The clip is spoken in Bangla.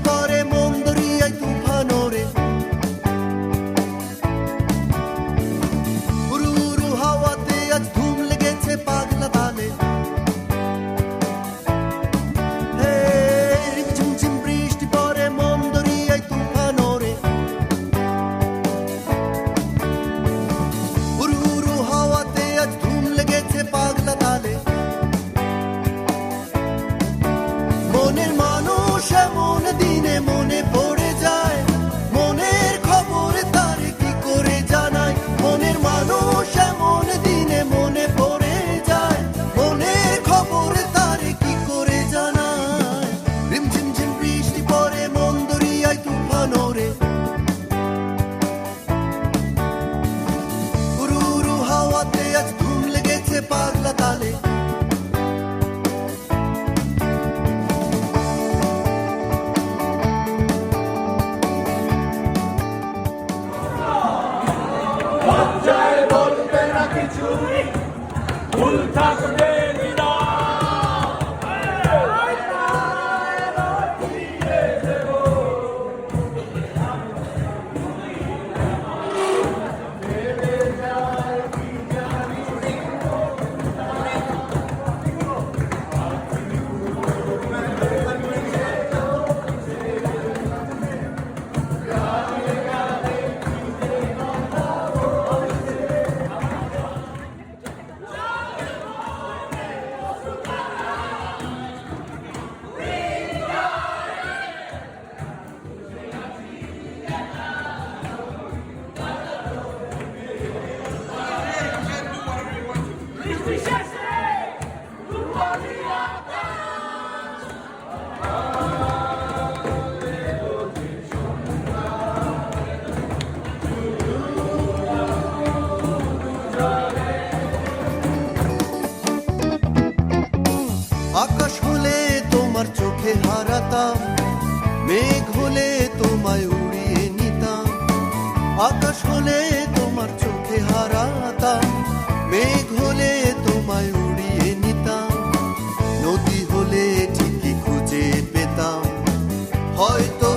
পরে মন দরিয়ায় তুফান ওরে, উরু উরু হাওয়াতে আজ ধুম লেগেছে পাগলা তালে। হে ঝিমঝিম বৃষ্টি পরে মন দরিয়ায় তুফান ওরে, উরু উরু হাওয়াতে আজ ধুম লেগেছে পাগলা তালে। মনের মানুষ এমন দিনে মনে পড়ে যায়, মনের খবর তার কি করে জানায়। মনের মানুষ এমন দিনে মনে পড়ে যায়, মনের খবর তার কি করে জানায়। রিমঝিম ঝিম বৃষ্টি পরে মন দরিয়ায় তুফান ওরে, উরু উরু হাওয়াতে আজ ধুম লেগেছে পাগলা তালে। লজ্জায় বলবে না কিছু, ভুল থাকবে বিনা। আকাশ হলে তোমার চোখে হারাতাম, মেঘ হলে তোমায় উড়িয়ে নিতাম। আকাশ হলে তোমার চোখে হারাতাম, মেঘ হলে তোমায় উড়িয়ে নিতাম। নদী হলে ঠিকই খুঁজে পেতাম, হয়তো